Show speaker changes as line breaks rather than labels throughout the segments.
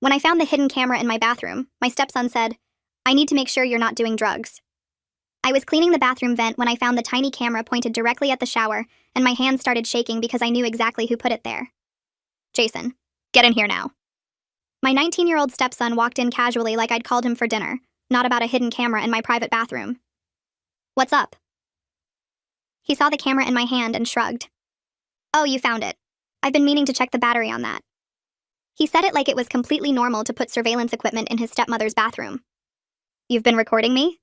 When I found the hidden camera in my bathroom, my stepson said, "I need to make sure you're not doing drugs." I was cleaning the bathroom vent when I found the tiny camera pointed directly at the shower, and my hands started shaking because I knew exactly who put it there. Jason, get in here now. My 19-year-old stepson walked in casually like I'd called him for dinner, not about a hidden camera in my private bathroom. What's up? He saw the camera in my hand and shrugged. Oh, you found it. I've been meaning to check the battery on that. He said it like it was completely normal to put surveillance equipment in his stepmother's bathroom. You've been recording me?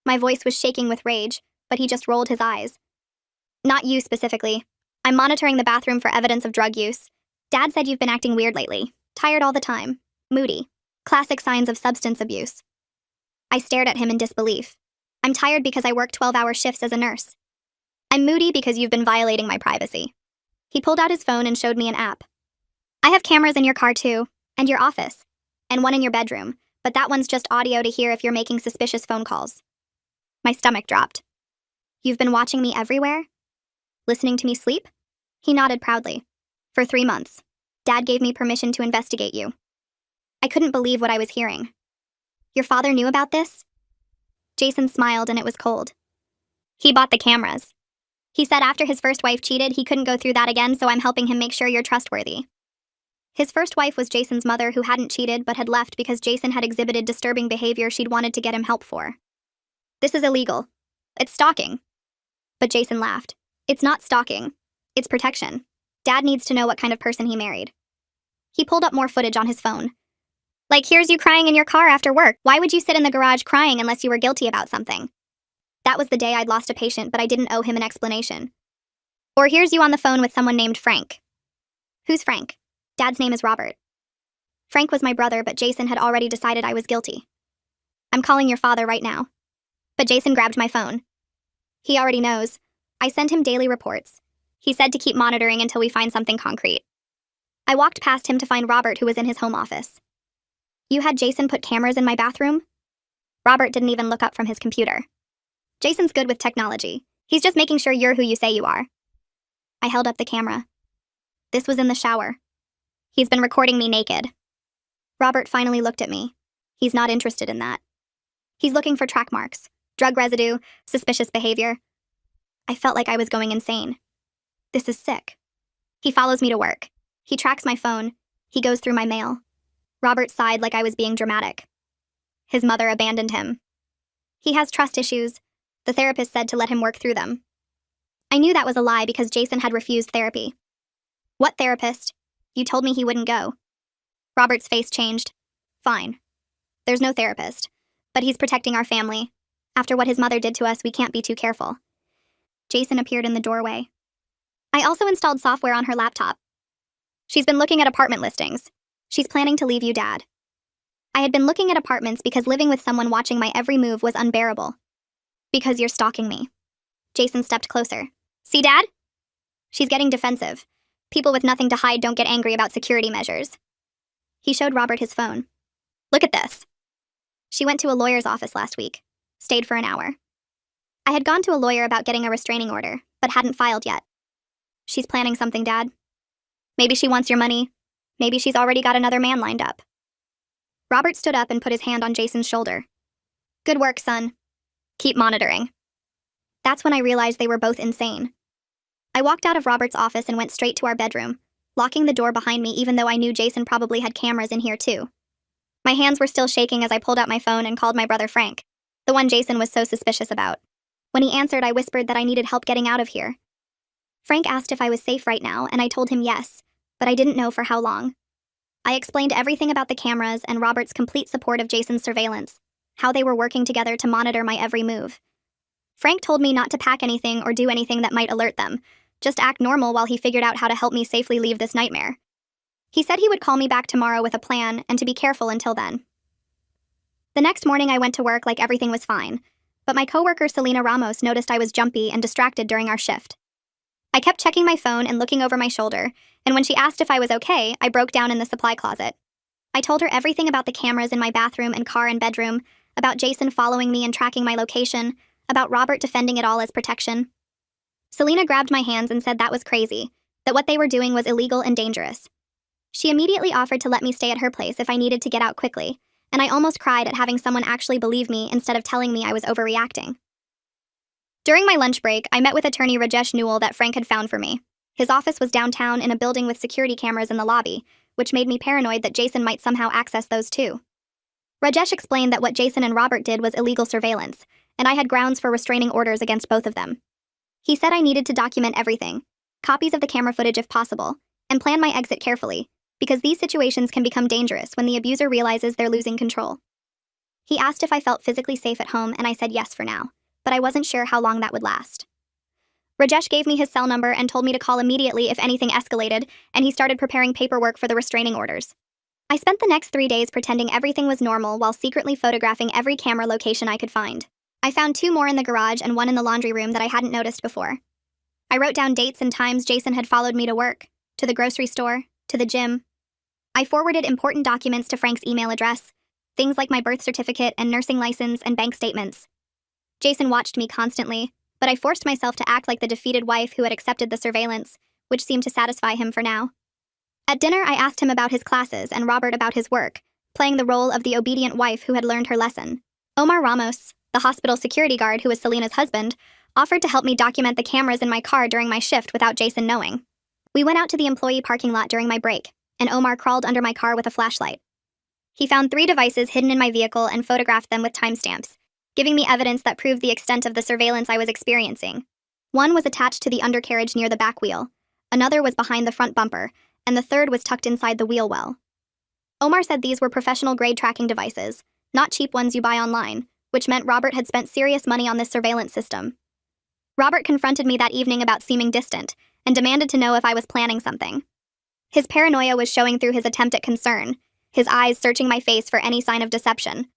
My voice was shaking with rage, but he just rolled his eyes. Not you specifically. I'm monitoring the bathroom for evidence of drug use. Dad said you've been acting weird lately. Tired all the time. Moody. Classic signs of substance abuse. I stared at him in disbelief. I'm tired because I work 12-hour shifts as a nurse. I'm moody because you've been violating my privacy. He pulled out his phone and showed me an app. I have cameras in your car too, and your office, and one in your bedroom, but that one's just audio to hear if you're making suspicious phone calls. My stomach dropped. You've been watching me everywhere? Listening to me sleep? He nodded proudly. For 3 months. Dad gave me permission to investigate you. I couldn't believe what I was hearing. Your father knew about this? Jason smiled and it was cold. He bought the cameras. He said after his first wife cheated, he couldn't go through that again, so I'm helping him make sure you're trustworthy. His first wife was Jason's mother, who hadn't cheated but had left because Jason had exhibited disturbing behavior she'd wanted to get him help for. This is illegal. It's stalking. But Jason laughed. It's not stalking. It's protection. Dad needs to know what kind of person he married. He pulled up more footage on his phone. Like, here's you crying in your car after work. Why would you sit in the garage crying unless you were guilty about something? That was the day I'd lost a patient, but I didn't owe him an explanation. Or here's you on the phone with someone named Frank. Who's Frank? Dad's name is Robert. Frank was my brother, but Jason had already decided I was guilty. I'm calling your father right now. But Jason grabbed my phone. He already knows. I send him daily reports. He said to keep monitoring until we find something concrete. I walked past him to find Robert, who was in his home office. You had Jason put cameras in my bathroom? Robert didn't even look up from his computer. Jason's good with technology. He's just making sure you're who you say you are. I held up the camera. This was in the shower. He's been recording me naked. Robert finally looked at me. He's not interested in that. He's looking for track marks, drug residue, suspicious behavior. I felt like I was going insane. This is sick. He follows me to work. He tracks my phone. He goes through my mail. Robert sighed like I was being dramatic. His mother abandoned him. He has trust issues. The therapist said to let him work through them. I knew that was a lie because Jason had refused therapy. What therapist? You told me he wouldn't go. Robert's face changed. Fine. There's no therapist. But he's protecting our family. After what his mother did to us, we can't be too careful. Jason appeared in the doorway. I also installed software on her laptop. She's been looking at apartment listings. She's planning to leave you, Dad. I had been looking at apartments because living with someone watching my every move was unbearable. Because you're stalking me. Jason stepped closer. See, Dad? She's getting defensive. People with nothing to hide don't get angry about security measures. He showed Robert his phone. Look at this. She went to a lawyer's office last week. Stayed for an hour. I had gone to a lawyer about getting a restraining order, but hadn't filed yet. She's planning something, Dad. Maybe she wants your money. Maybe she's already got another man lined up. Robert stood up and put his hand on Jason's shoulder. Good work, son. Keep monitoring. That's when I realized they were both insane. I walked out of Robert's office and went straight to our bedroom, locking the door behind me even though I knew Jason probably had cameras in here too. My hands were still shaking as I pulled out my phone and called my brother Frank, the one Jason was so suspicious about. When he answered, I whispered that I needed help getting out of here. Frank asked if I was safe right now, and I told him yes, but I didn't know for how long. I explained everything about the cameras and Robert's complete support of Jason's surveillance, how they were working together to monitor my every move. Frank told me not to pack anything or do anything that might alert them, just act normal while he figured out how to help me safely leave this nightmare. He said he would call me back tomorrow with a plan and to be careful until then. The next morning I went to work like everything was fine, but my coworker Selena Ramos noticed I was jumpy and distracted during our shift. I kept checking my phone and looking over my shoulder, and when she asked if I was okay, I broke down in the supply closet. I told her everything about the cameras in my bathroom and car and bedroom, about Jason following me and tracking my location, about Robert defending it all as protection. Selena grabbed my hands and said that was crazy, that what they were doing was illegal and dangerous. She immediately offered to let me stay at her place if I needed to get out quickly, and I almost cried at having someone actually believe me instead of telling me I was overreacting. During my lunch break, I met with attorney Rajesh Newell that Frank had found for me. His office was downtown in a building with security cameras in the lobby, which made me paranoid that Jason might somehow access those too. Rajesh explained that what Jason and Robert did was illegal surveillance, and I had grounds for restraining orders against both of them. He said I needed to document everything, copies of the camera footage if possible, and plan my exit carefully, because these situations can become dangerous when the abuser realizes they're losing control. He asked if I felt physically safe at home, and I said yes for now, but I wasn't sure how long that would last. Rajesh gave me his cell number and told me to call immediately if anything escalated, and he started preparing paperwork for the restraining orders. I spent the next 3 days pretending everything was normal while secretly photographing every camera location I could find. I found 2 more in the garage and 1 in the laundry room that I hadn't noticed before. I wrote down dates and times Jason had followed me to work, to the grocery store, to the gym. I forwarded important documents to Frank's email address, things like my birth certificate and nursing license and bank statements. Jason watched me constantly, but I forced myself to act like the defeated wife who had accepted the surveillance, which seemed to satisfy him for now. At dinner, I asked him about his classes and Robert about his work, playing the role of the obedient wife who had learned her lesson. Omar Ramos, the hospital security guard who was Selena's husband, offered to help me document the cameras in my car during my shift without Jason knowing. We went out to the employee parking lot during my break, and Omar crawled under my car with a flashlight. He found 3 devices hidden in my vehicle and photographed them with timestamps, giving me evidence that proved the extent of the surveillance I was experiencing. One was attached to the undercarriage near the back wheel, another was behind the front bumper, and the third was tucked inside the wheel well. Omar said these were professional-grade tracking devices, not cheap ones you buy online, which meant Robert had spent serious money on this surveillance system. Robert confronted me that evening about seeming distant, and demanded to know if I was planning something. His paranoia was showing through his attempt at concern, his eyes searching my face for any sign of deception.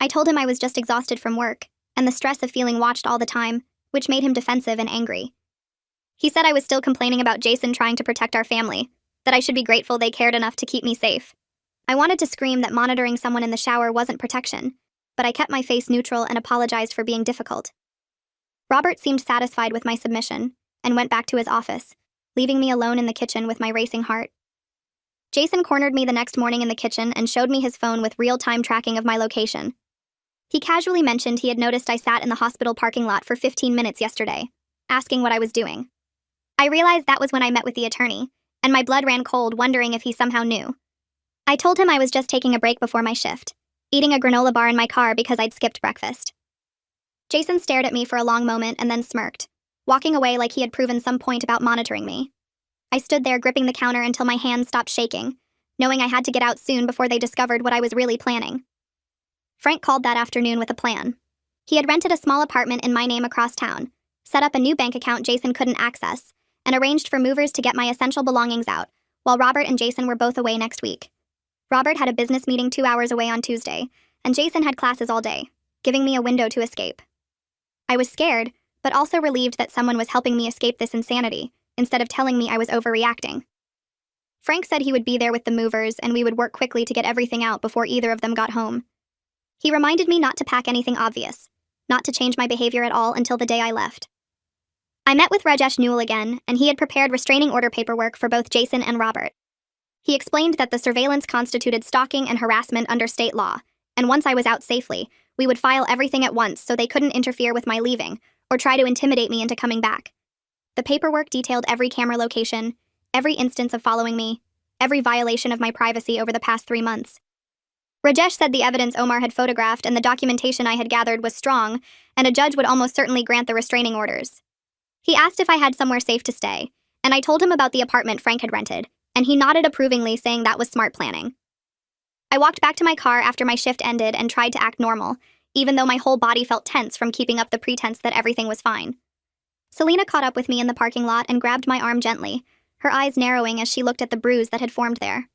I told him I was just exhausted from work, and the stress of feeling watched all the time, which made him defensive and angry. He said I was still complaining about Jason trying to protect our family, that I should be grateful they cared enough to keep me safe. I wanted to scream that monitoring someone in the shower wasn't protection, but I kept my face neutral and apologized for being difficult. Robert seemed satisfied with my submission, and went back to his office, leaving me alone in the kitchen with my racing heart. Jason cornered me the next morning in the kitchen and showed me his phone with real-time tracking of my location. He casually mentioned he had noticed I sat in the hospital parking lot for 15 minutes yesterday, asking what I was doing. I realized that was when I met with the attorney, and my blood ran cold wondering if he somehow knew. I told him I was just taking a break before my shift, eating a granola bar in my car because I'd skipped breakfast. Jason stared at me for a long moment and then smirked, walking away like he had proven some point about monitoring me. I stood there gripping the counter until my hands stopped shaking, knowing I had to get out soon before they discovered what I was really planning. Frank called that afternoon with a plan. He had rented a small apartment in my name across town, set up a new bank account Jason couldn't access, and arranged for movers to get my essential belongings out, while Robert and Jason were both away next week. Robert had a business meeting 2 hours away on Tuesday, and Jason had classes all day, giving me a window to escape. I was scared, but also relieved that someone was helping me escape this insanity, instead of telling me I was overreacting. Frank said he would be there with the movers and we would work quickly to get everything out before either of them got home. He reminded me not to pack anything obvious, not to change my behavior at all until the day I left. I met with Rajesh Newell again, and he had prepared restraining order paperwork for both Jason and Robert. He explained that the surveillance constituted stalking and harassment under state law, and once I was out safely, we would file everything at once so they couldn't interfere with my leaving or try to intimidate me into coming back. The paperwork detailed every camera location, every instance of following me, every violation of my privacy over the past 3 months. Rajesh said the evidence Omar had photographed and the documentation I had gathered was strong, and a judge would almost certainly grant the restraining orders. He asked if I had somewhere safe to stay, and I told him about the apartment Frank had rented, and he nodded approvingly, saying that was smart planning. I walked back to my car after my shift ended and tried to act normal, even though my whole body felt tense from keeping up the pretense that everything was fine. Selena caught up with me in the parking lot and grabbed my arm gently, her eyes narrowing as she looked at the bruise that had formed there.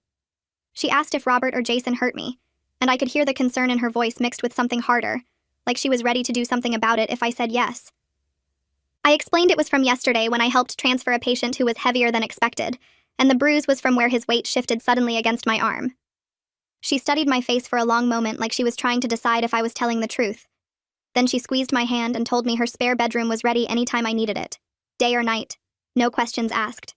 She asked if Robert or Jason hurt me, and I could hear the concern in her voice mixed with something harder, like she was ready to do something about it if I said yes. I explained it was from yesterday when I helped transfer a patient who was heavier than expected, and the bruise was from where his weight shifted suddenly against my arm. She studied my face for a long moment like she was trying to decide if I was telling the truth. Then she squeezed my hand and told me her spare bedroom was ready anytime I needed it, day or night, no questions asked.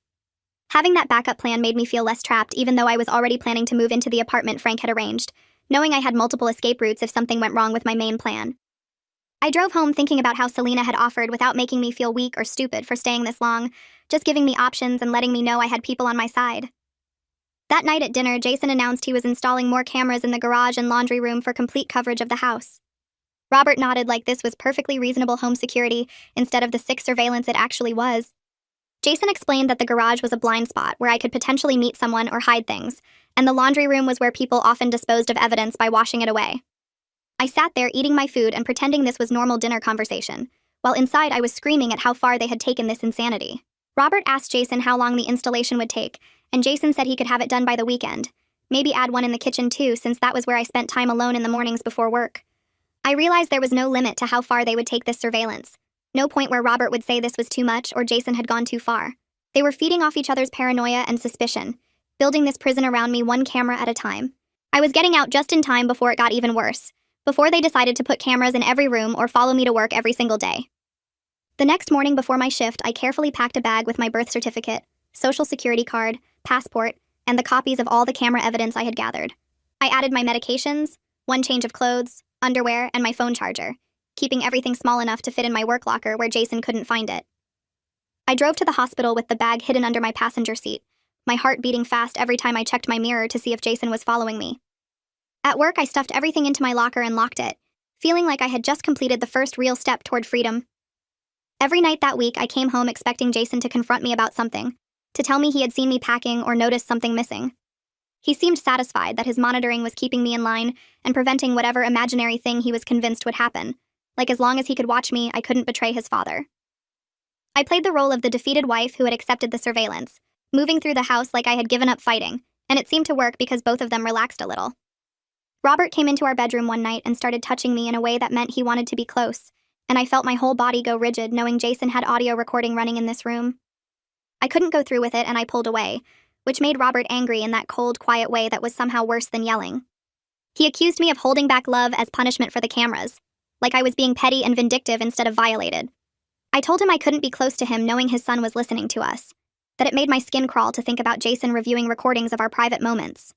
Having that backup plan made me feel less trapped, even though I was already planning to move into the apartment Frank had arranged, knowing I had multiple escape routes if something went wrong with my main plan. I drove home thinking about how Selena had offered without making me feel weak or stupid for staying this long, just giving me options and letting me know I had people on my side. That night at dinner, Jason announced he was installing more cameras in the garage and laundry room for complete coverage of the house. Robert nodded like this was perfectly reasonable home security instead of the sick surveillance it actually was. Jason explained that the garage was a blind spot where I could potentially meet someone or hide things, and the laundry room was where people often disposed of evidence by washing it away. I sat there eating my food and pretending this was normal dinner conversation, while inside I was screaming at how far they had taken this insanity. Robert asked Jason how long the installation would take, and Jason said he could have it done by the weekend. Maybe add one in the kitchen too, since that was where I spent time alone in the mornings before work. I realized there was no limit to how far they would take this surveillance. No point where Robert would say this was too much or Jason had gone too far. They were feeding off each other's paranoia and suspicion, building this prison around me one camera at a time. I was getting out just in time before it got even worse, before they decided to put cameras in every room or follow me to work every single day. The next morning before my shift, I carefully packed a bag with my birth certificate, social security card, passport, and the copies of all the camera evidence I had gathered. I added my medications, one change of clothes, underwear, and my phone charger, keeping everything small enough to fit in my work locker where Jason couldn't find it. I drove to the hospital with the bag hidden under my passenger seat, my heart beating fast every time I checked my mirror to see if Jason was following me. At work, I stuffed everything into my locker and locked it, feeling like I had just completed the first real step toward freedom. Every night that week, I came home expecting Jason to confront me about something, to tell me he had seen me packing or noticed something missing. He seemed satisfied that his monitoring was keeping me in line and preventing whatever imaginary thing he was convinced would happen. Like as long as he could watch me, I couldn't betray his father. I played the role of the defeated wife who had accepted the surveillance, moving through the house like I had given up fighting, and it seemed to work because both of them relaxed a little. Robert came into our bedroom one night and started touching me in a way that meant he wanted to be close, and I felt my whole body go rigid knowing Jason had audio recording running in this room. I couldn't go through with it and I pulled away, which made Robert angry in that cold, quiet way that was somehow worse than yelling. He accused me of holding back love as punishment for the cameras, like I was being petty and vindictive instead of violated. I told him I couldn't be close to him knowing his son was listening to us, that it made my skin crawl to think about Jason reviewing recordings of our private moments.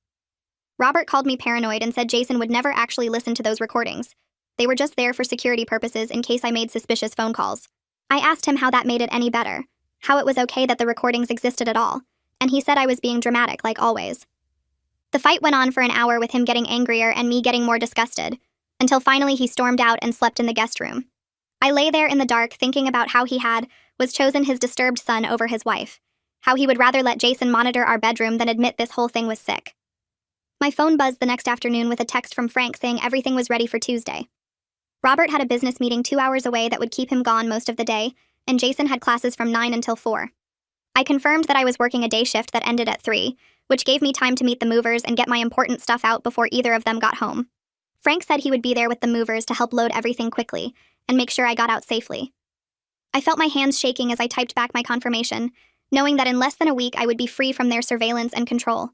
Robert called me paranoid and said Jason would never actually listen to those recordings. They were just there for security purposes in case I made suspicious phone calls. I asked him how that made it any better, how it was okay that the recordings existed at all, and he said I was being dramatic like always. The fight went on for an hour with him getting angrier and me getting more disgusted, until finally he stormed out and slept in the guest room. I lay there in the dark thinking about how he was chosen his disturbed son over his wife, how he would rather let Jason monitor our bedroom than admit this whole thing was sick. My phone buzzed the next afternoon with a text from Frank saying everything was ready for Tuesday. Robert had a business meeting 2 hours away that would keep him gone most of the day, and Jason had classes from 9 until 4. I confirmed that I was working a day shift that ended at 3, which gave me time to meet the movers and get my important stuff out before either of them got home. Frank said he would be there with the movers to help load everything quickly and make sure I got out safely. I felt my hands shaking as I typed back my confirmation, knowing that in less than a week I would be free from their surveillance and control.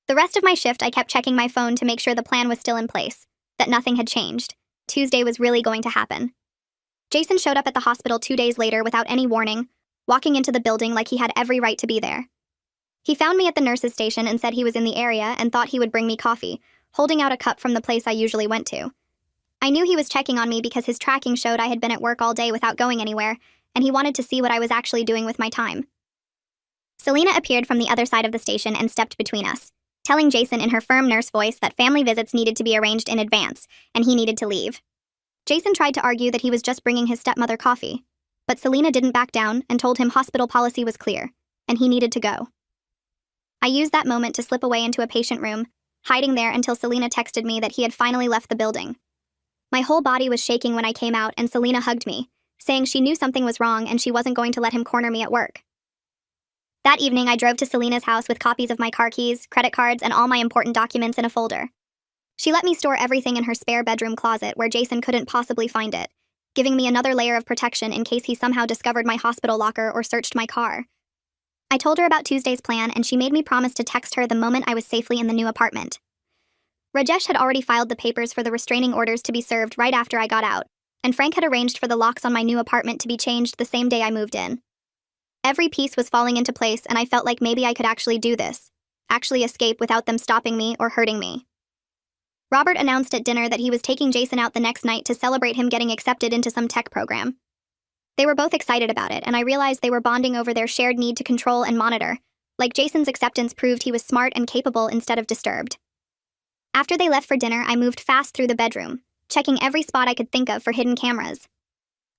The rest of my shift, I kept checking my phone to make sure the plan was still in place, that nothing had changed. Tuesday was really going to happen. Jason showed up at the hospital 2 days later without any warning, walking into the building like he had every right to be there. He found me at the nurse's station and said he was in the area and thought he would bring me coffee, holding out a cup from the place I usually went to. I knew he was checking on me because his tracking showed I had been at work all day without going anywhere, and he wanted to see what I was actually doing with my time. Selena appeared from the other side of the station and stepped between us, telling Jason in her firm nurse voice that family visits needed to be arranged in advance, and he needed to leave. Jason tried to argue that he was just bringing his stepmother coffee, but Selena didn't back down and told him hospital policy was clear, and he needed to go. I used that moment to slip away into a patient room, hiding there until Selena texted me that he had finally left the building. My whole body was shaking when I came out, and Selena hugged me, saying she knew something was wrong and she wasn't going to let him corner me at work. That evening, I drove to Selena's house with copies of my car keys, credit cards, and all my important documents in a folder. She let me store everything in her spare bedroom closet where Jason couldn't possibly find it, giving me another layer of protection in case he somehow discovered my hospital locker or searched my car. I told her about Tuesday's plan, and she made me promise to text her the moment I was safely in the new apartment. Rajesh had already filed the papers for the restraining orders to be served right after I got out, and Frank had arranged for the locks on my new apartment to be changed the same day I moved in. Every piece was falling into place, and I felt like maybe I could actually do this, actually escape without them stopping me or hurting me. Robert announced at dinner that he was taking Jason out the next night to celebrate him getting accepted into some tech program. They were both excited about it, and I realized they were bonding over their shared need to control and monitor, like Jason's acceptance proved he was smart and capable instead of disturbed. After they left for dinner, I moved fast through the bedroom, checking every spot I could think of for hidden cameras.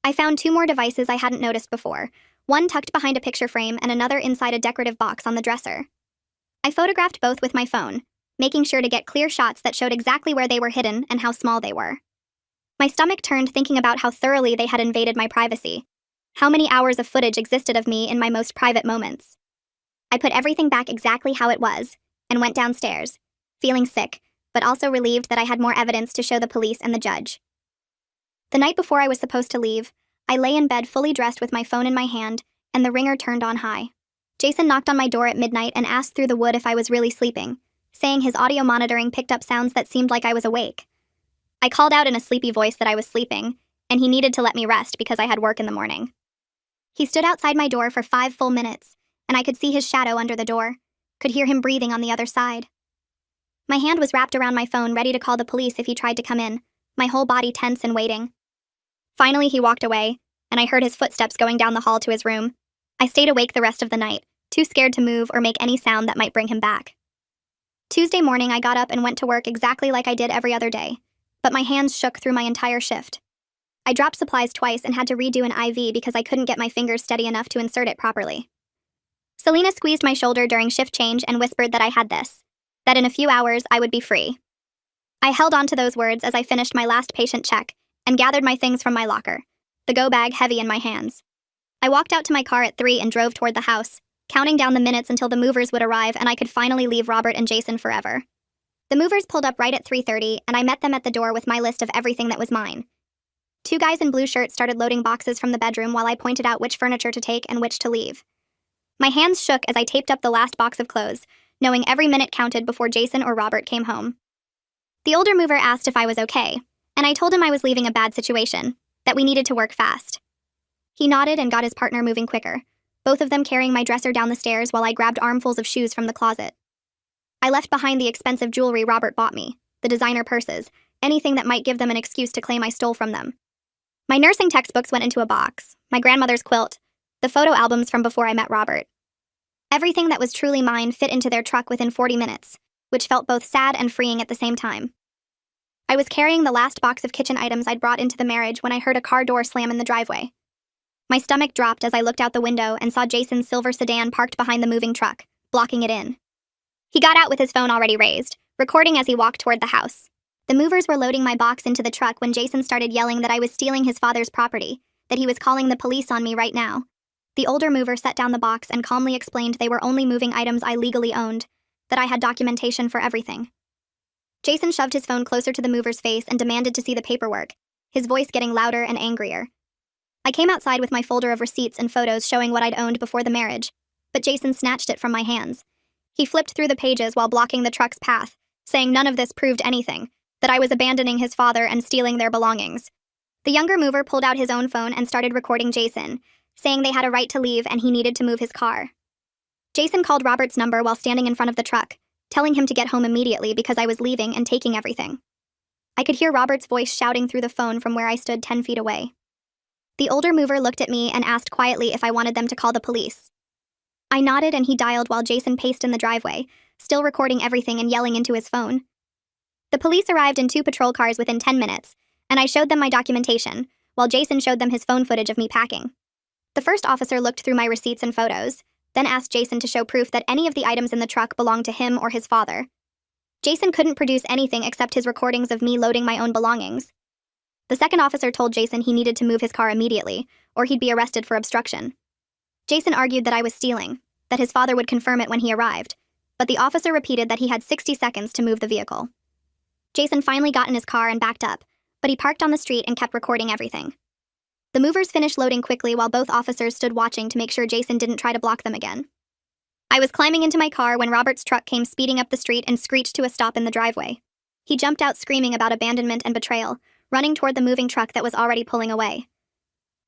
I found 2 more devices I hadn't noticed before, one tucked behind a picture frame and another inside a decorative box on the dresser. I photographed both with my phone, making sure to get clear shots that showed exactly where they were hidden and how small they were. My stomach turned thinking about how thoroughly they had invaded my privacy, how many hours of footage existed of me in my most private moments. I put everything back exactly how it was, and went downstairs, feeling sick, but also relieved that I had more evidence to show the police and the judge. The night before I was supposed to leave, I lay in bed fully dressed with my phone in my hand, and the ringer turned on high. Jason knocked on my door at midnight and asked through the wood if I was really sleeping, saying his audio monitoring picked up sounds that seemed like I was awake. I called out in a sleepy voice that I was sleeping, and he needed to let me rest because I had work in the morning. He stood outside my door for 5 full minutes, and I could see his shadow under the door, could hear him breathing on the other side. My hand was wrapped around my phone, ready to call the police if he tried to come in, my whole body tense and waiting. Finally, he walked away, and I heard his footsteps going down the hall to his room. I stayed awake the rest of the night, too scared to move or make any sound that might bring him back. Tuesday morning, I got up and went to work exactly like I did every other day, but my hands shook through my entire shift. I dropped supplies twice and had to redo an IV because I couldn't get my fingers steady enough to insert it properly. Selena squeezed my shoulder during shift change and whispered that I had this, that in a few hours I would be free. I held on to those words as I finished my last patient check and gathered my things from my locker, the go bag heavy in my hands. I walked out to my car at 3 and drove toward the house, counting down the minutes until the movers would arrive and I could finally leave Robert and Jason forever. The movers pulled up right at 3:30, and I met them at the door with my list of everything that was mine. 2 guys in blue shirts started loading boxes from the bedroom while I pointed out which furniture to take and which to leave. My hands shook as I taped up the last box of clothes, knowing every minute counted before Jason or Robert came home. The older mover asked if I was okay, and I told him I was leaving a bad situation, that we needed to work fast. He nodded and got his partner moving quicker, both of them carrying my dresser down the stairs while I grabbed armfuls of shoes from the closet. I left behind the expensive jewelry Robert bought me, the designer purses, anything that might give them an excuse to claim I stole from them. My nursing textbooks went into a box, my grandmother's quilt, the photo albums from before I met Robert. Everything that was truly mine fit into their truck within 40 minutes, which felt both sad and freeing at the same time. I was carrying the last box of kitchen items I'd brought into the marriage when I heard a car door slam in the driveway. My stomach dropped as I looked out the window and saw Jason's silver sedan parked behind the moving truck, blocking it in. He got out with his phone already raised, recording as he walked toward the house. The movers were loading my box into the truck when Jason started yelling that I was stealing his father's property, that he was calling the police on me right now. The older mover set down the box and calmly explained they were only moving items I legally owned, that I had documentation for everything. Jason shoved his phone closer to the mover's face and demanded to see the paperwork, his voice getting louder and angrier. I came outside with my folder of receipts and photos showing what I'd owned before the marriage, but Jason snatched it from my hands. He flipped through the pages while blocking the truck's path, saying none of this proved anything, that I was abandoning his father and stealing their belongings. The younger mover pulled out his own phone and started recording Jason, saying they had a right to leave and he needed to move his car. Jason called Robert's number while standing in front of the truck, telling him to get home immediately because I was leaving and taking everything. I could hear Robert's voice shouting through the phone from where I stood 10 feet away. The older mover looked at me and asked quietly if I wanted them to call the police. I nodded and he dialed while Jason paced in the driveway, still recording everything and yelling into his phone. The police arrived in 2 patrol cars within 10 minutes, and I showed them my documentation, while Jason showed them his phone footage of me packing. The first officer looked through my receipts and photos, then asked Jason to show proof that any of the items in the truck belonged to him or his father. Jason couldn't produce anything except his recordings of me loading my own belongings. The second officer told Jason he needed to move his car immediately, or he'd be arrested for obstruction. Jason argued that I was stealing, that his father would confirm it when he arrived, but the officer repeated that he had 60 seconds to move the vehicle. Jason finally got in his car and backed up, but he parked on the street and kept recording everything. The movers finished loading quickly while both officers stood watching to make sure Jason didn't try to block them again. I was climbing into my car when Robert's truck came speeding up the street and screeched to a stop in the driveway. He jumped out screaming about abandonment and betrayal, running toward the moving truck that was already pulling away.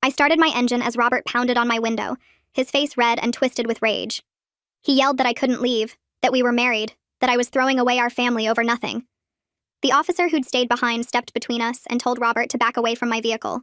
I started my engine as Robert pounded on my window, his face red and twisted with rage. He yelled that I couldn't leave, that we were married, that I was throwing away our family over nothing. The officer who'd stayed behind stepped between us and told Robert to back away from my vehicle.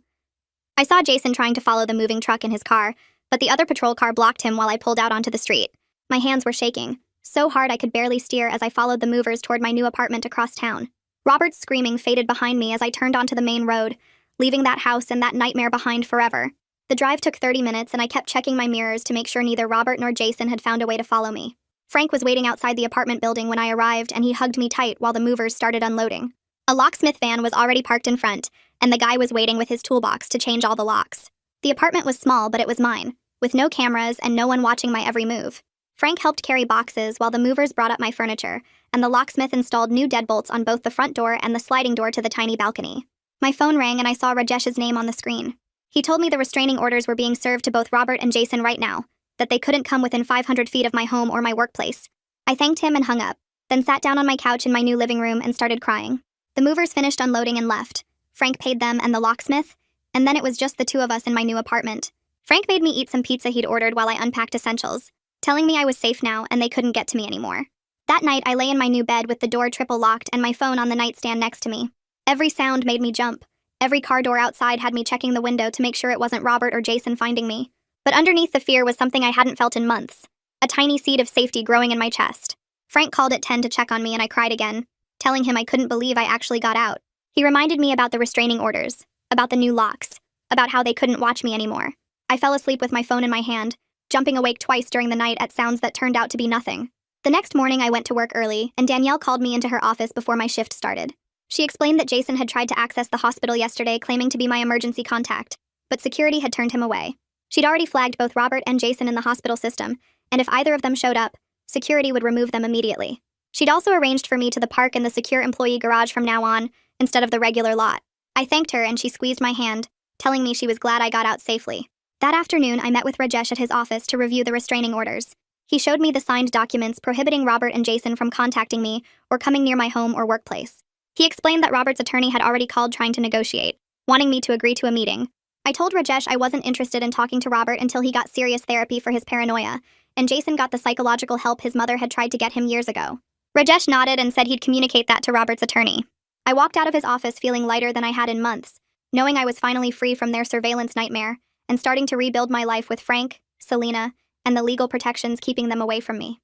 I saw Jason trying to follow the moving truck in his car, but the other patrol car blocked him while I pulled out onto the street. My hands were shaking, so hard I could barely steer as I followed the movers toward my new apartment across town. Robert's screaming faded behind me as I turned onto the main road, leaving that house and that nightmare behind forever. The drive took 30 minutes and I kept checking my mirrors to make sure neither Robert nor Jason had found a way to follow me. Frank was waiting outside the apartment building when I arrived and he hugged me tight while the movers started unloading. A locksmith van was already parked in front, and the guy was waiting with his toolbox to change all the locks. The apartment was small, but it was mine, with no cameras and no one watching my every move. Frank helped carry boxes while the movers brought up my furniture, and the locksmith installed new deadbolts on both the front door and the sliding door to the tiny balcony. My phone rang and I saw Rajesh's name on the screen. He told me the restraining orders were being served to both Robert and Jason right now, that they couldn't come within 500 feet of my home or my workplace. I thanked him and hung up, then sat down on my couch in my new living room and started crying. The movers finished unloading and left. Frank paid them and the locksmith, and then it was just the two of us in my new apartment. Frank made me eat some pizza he'd ordered while I unpacked essentials, telling me I was safe now and they couldn't get to me anymore. That night, I lay in my new bed with the door triple locked and my phone on the nightstand next to me. Every sound made me jump. Every car door outside had me checking the window to make sure it wasn't Robert or Jason finding me. But underneath the fear was something I hadn't felt in months, a tiny seed of safety growing in my chest. Frank called at 10 to check on me and I cried again, telling him I couldn't believe I actually got out. He reminded me about the restraining orders, about the new locks, about how they couldn't watch me anymore. I fell asleep with my phone in my hand, jumping awake twice during the night at sounds that turned out to be nothing. The next morning I went to work early, and Danielle called me into her office before my shift started. She explained that Jason had tried to access the hospital yesterday claiming to be my emergency contact, but security had turned him away. She'd already flagged both Robert and Jason in the hospital system, and if either of them showed up, security would remove them immediately. She'd also arranged for me to park in the secure employee garage from now on, instead of the regular lot. I thanked her and she squeezed my hand, telling me she was glad I got out safely. That afternoon, I met with Rajesh at his office to review the restraining orders. He showed me the signed documents prohibiting Robert and Jason from contacting me or coming near my home or workplace. He explained that Robert's attorney had already called trying to negotiate, wanting me to agree to a meeting. I told Rajesh I wasn't interested in talking to Robert until he got serious therapy for his paranoia, and Jason got the psychological help his mother had tried to get him years ago. Rajesh nodded and said he'd communicate that to Robert's attorney. I walked out of his office feeling lighter than I had in months, knowing I was finally free from their surveillance nightmare and starting to rebuild my life with Frank, Selena, and the legal protections keeping them away from me.